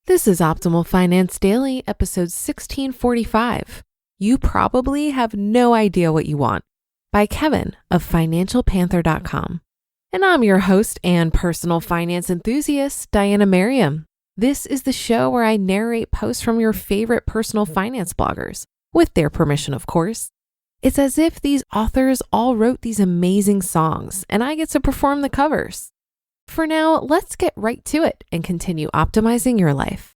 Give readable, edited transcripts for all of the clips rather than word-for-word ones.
This is Optimal Finance Daily, episode 1645. You probably have no idea what you want, by Kevin of financialpanther.com. And I'm your host and personal finance enthusiast, Diana Merriam. This is the show where I narrate posts from your favorite personal finance bloggers, with their permission, of course. It's as if these authors all wrote these amazing songs, and I get to perform the covers. For now, let's get right to it and continue optimizing your life.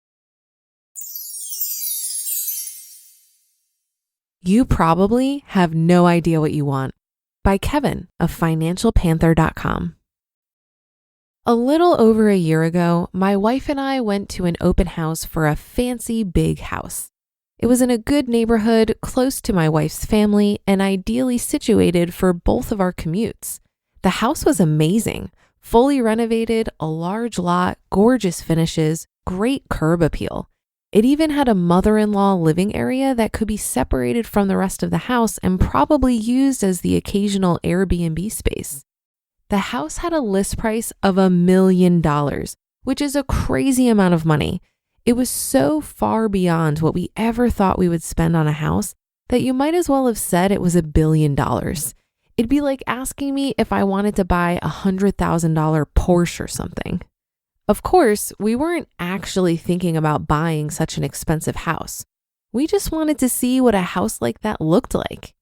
You probably have no idea what you want, by Kevin of financialpanther.com. A little over a year ago, my wife and I went to an open house for a fancy big house. It was in a good neighborhood, close to my wife's family, and ideally situated for both of our commutes. The house was amazing. Fully renovated, a large lot, gorgeous finishes, great curb appeal. It even had a mother-in-law living area that could be separated from the rest of the house and probably used as the occasional Airbnb space. The house had a list price of $1 million, which is a crazy amount of money. It was so far beyond what we ever thought we would spend on a house that you might as well have said it was $1 billion. It'd be like asking me if I wanted to buy a $100,000 Porsche or something. Of course, we weren't actually thinking about buying such an expensive house. We just wanted to see what a house like that looked like.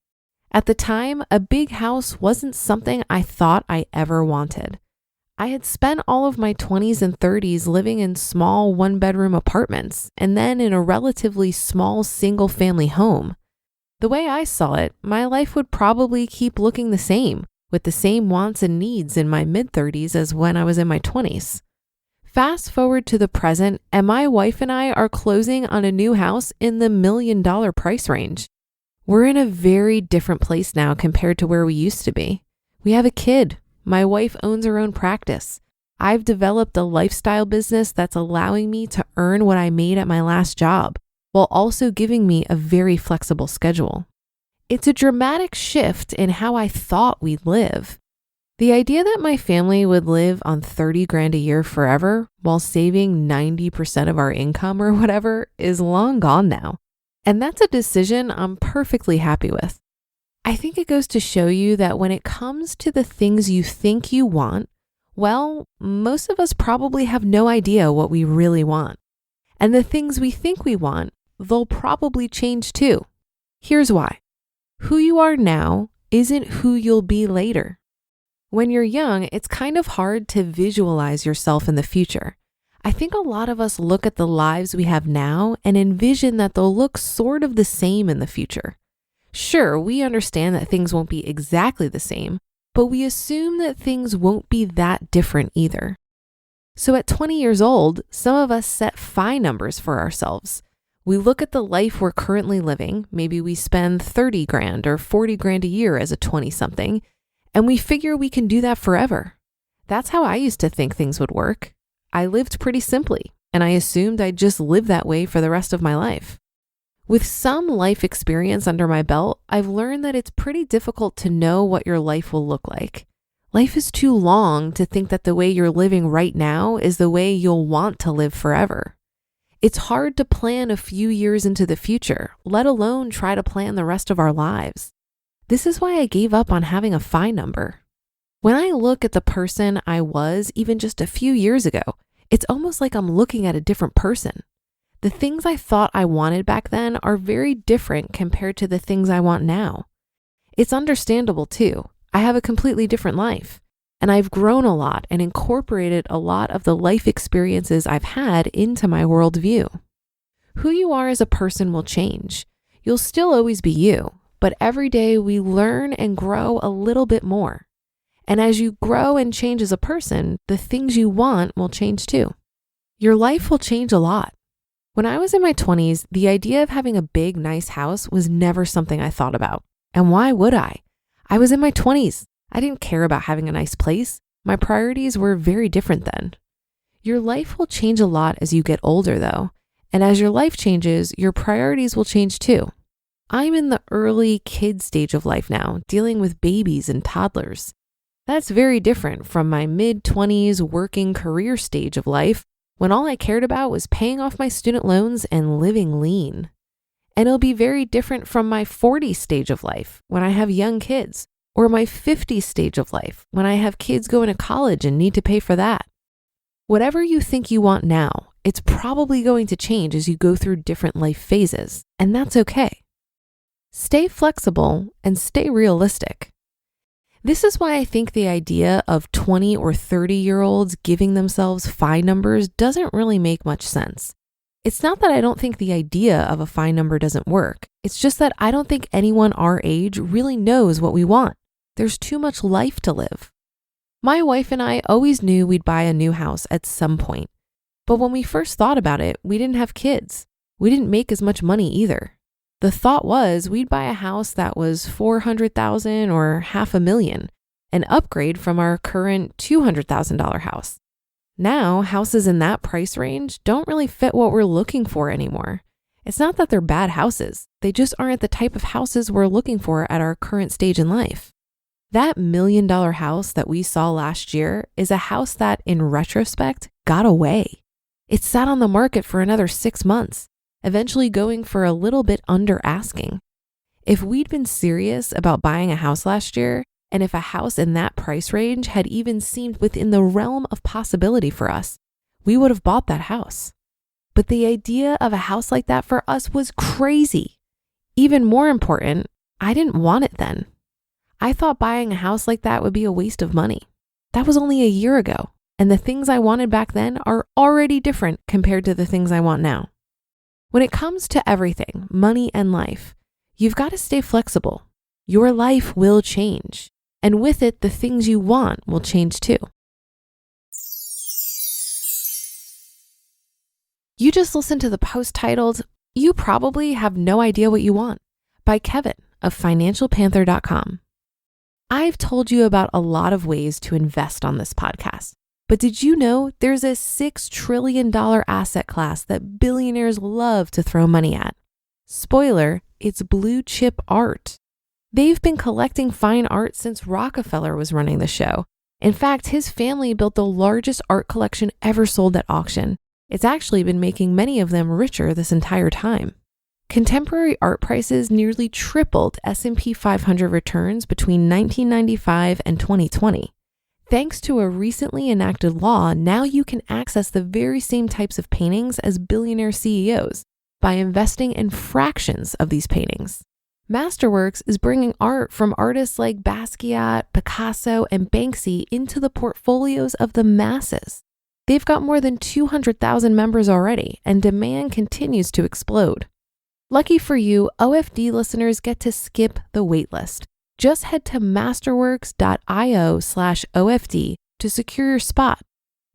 At the time, a big house wasn't something I thought I ever wanted. I had spent all of my 20s and 30s living in small one-bedroom apartments and then in a relatively small single-family home. The way I saw it, my life would probably keep looking the same, with the same wants and needs in my mid-30s as when I was in my 20s. Fast forward to the present, and my wife and I are closing on a new house in the $1 million price range. We're in a very different place now compared to where we used to be. We have a kid. My wife owns her own practice. I've developed a lifestyle business that's allowing me to earn what I made at my last job, while also giving me a very flexible schedule. It's a dramatic shift in how I thought we'd live. The idea that my family would live on $30,000 a year forever while saving 90% of our income or whatever is long gone now. And that's a decision I'm perfectly happy with. I think it goes to show you that when it comes to the things you think you want, well, most of us probably have no idea what we really want. And the things we think we want, they'll probably change too. Here's why. Who you are now isn't who you'll be later. When you're young, it's kind of hard to visualize yourself in the future. I think a lot of us look at the lives we have now and envision that they'll look sort of the same in the future. Sure, we understand that things won't be exactly the same, but we assume that things won't be that different either. So at 20 years old, some of us set FI numbers for ourselves. We look at the life we're currently living, maybe we spend $30,000 or $40,000 a year as a 20-something, and we figure we can do that forever. That's how I used to think things would work. I lived pretty simply, and I assumed I'd just live that way for the rest of my life. With some life experience under my belt, I've learned that it's pretty difficult to know what your life will look like. Life is too long to think that the way you're living right now is the way you'll want to live forever. It's hard to plan a few years into the future, let alone try to plan the rest of our lives. This is why I gave up on having a FI number. When I look at the person I was even just a few years ago, it's almost like I'm looking at a different person. The things I thought I wanted back then are very different compared to the things I want now. It's understandable too. I have a completely different life. And I've grown a lot and incorporated a lot of the life experiences I've had into my worldview. Who you are as a person will change. You'll still always be you, but every day we learn and grow a little bit more. And as you grow and change as a person, the things you want will change too. Your life will change a lot. When I was in my 20s, the idea of having a big, nice house was never something I thought about. And why would I? I was in my 20s. I didn't care about having a nice place. My priorities were very different then. Your life will change a lot as you get older though. And as your life changes, your priorities will change too. I'm in the early kid stage of life now, dealing with babies and toddlers. That's very different from my mid-20s working career stage of life, when all I cared about was paying off my student loans and living lean. And it'll be very different from my 40 stage of life when I have young kids, or my 50 stage of life when I have kids going to college and need to pay for that. Whatever you think you want now, it's probably going to change as you go through different life phases, and that's okay. Stay flexible and stay realistic. This is why I think the idea of 20 or 30-year-olds giving themselves FI numbers doesn't really make much sense. It's not that I don't think the idea of a FI number doesn't work. It's just that I don't think anyone our age really knows what we want. There's too much life to live. My wife and I always knew we'd buy a new house at some point. But when we first thought about it, we didn't have kids. We didn't make as much money either. The thought was we'd buy a house that was $400,000 or $500,000, an upgrade from our current $200,000 house. Now, houses in that price range don't really fit what we're looking for anymore. It's not that they're bad houses. They just aren't the type of houses we're looking for at our current stage in life. That $1 million house that we saw last year is a house that, in retrospect, got away. It sat on the market for another 6 months, eventually going for a little bit under asking. If we'd been serious about buying a house last year, and if a house in that price range had even seemed within the realm of possibility for us, we would have bought that house. But the idea of a house like that for us was crazy. Even more important, I didn't want it then. I thought buying a house like that would be a waste of money. That was only a year ago, and the things I wanted back then are already different compared to the things I want now. When it comes to everything, money and life, you've got to stay flexible. Your life will change, and with it, the things you want will change too. You just listened to the post titled, "You Probably Have No Idea What You Want" by Kevin of financialpanther.com. I've told you about a lot of ways to invest on this podcast, but did you know there's a $6 trillion asset class that billionaires love to throw money at? Spoiler, it's blue chip art. They've been collecting fine art since Rockefeller was running the show. In fact, his family built the largest art collection ever sold at auction. It's actually been making many of them richer this entire time. Contemporary art prices nearly tripled S&P 500 returns between 1995 and 2020. Thanks to a recently enacted law, now you can access the very same types of paintings as billionaire CEOs by investing in fractions of these paintings. Masterworks is bringing art from artists like Basquiat, Picasso, and Banksy into the portfolios of the masses. They've got more than 200,000 members already, and demand continues to explode. Lucky for you, OFD listeners get to skip the waitlist. Just head to masterworks.io/OFD to secure your spot.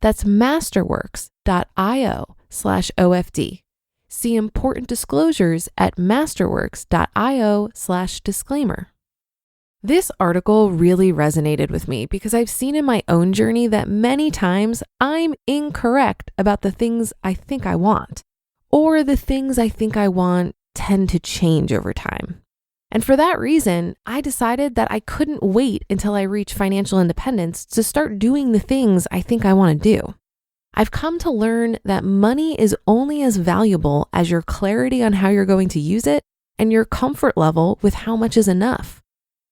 That's masterworks.io/OFD. See important disclosures at masterworks.io/disclaimer. This article really resonated with me because I've seen in my own journey that many times I'm incorrect about the things I think I want, or the things I think I want tend to change over time. And for that reason, I decided that I couldn't wait until I reach financial independence to start doing the things I think I want to do. I've come to learn that money is only as valuable as your clarity on how you're going to use it and your comfort level with how much is enough.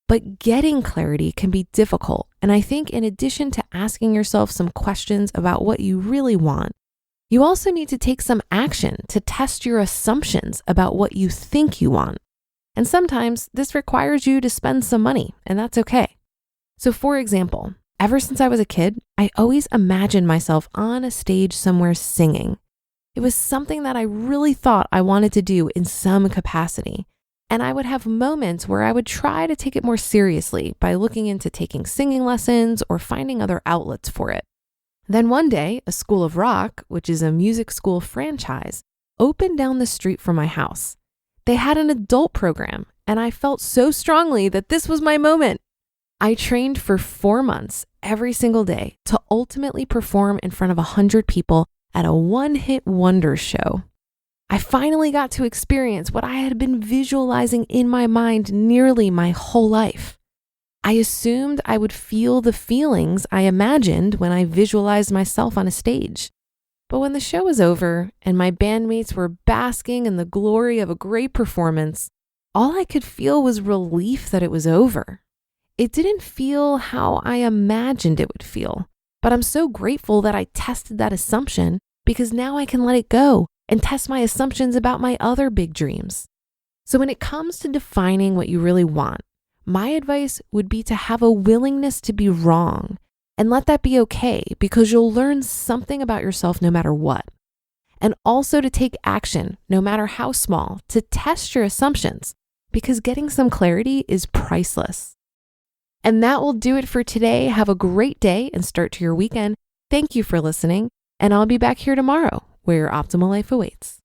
But getting clarity can be difficult. And I think in addition to asking yourself some questions about what you really want, you also need to take some action to test your assumptions about what you think you want. And sometimes this requires you to spend some money, and that's okay. So for example, ever since I was a kid, I always imagined myself on a stage somewhere singing. It was something that I really thought I wanted to do in some capacity. And I would have moments where I would try to take it more seriously by looking into taking singing lessons or finding other outlets for it. Then one day, a School of Rock, which is a music school franchise, opened down the street from my house. They had an adult program, and I felt so strongly that this was my moment. I trained for 4 months every single day to ultimately perform in front of 100 people at a one-hit wonder show. I finally got to experience what I had been visualizing in my mind nearly my whole life. I assumed I would feel the feelings I imagined when I visualized myself on a stage. But when the show was over and my bandmates were basking in the glory of a great performance, all I could feel was relief that it was over. It didn't feel how I imagined it would feel, but I'm so grateful that I tested that assumption because now I can let it go and test my assumptions about my other big dreams. So when it comes to defining what you really want, my advice would be to have a willingness to be wrong and let that be okay because you'll learn something about yourself no matter what. And also to take action, no matter how small, to test your assumptions because getting some clarity is priceless. And that will do it for today. Have a great day and start to your weekend. Thank you for listening, and I'll be back here tomorrow where your optimal life awaits.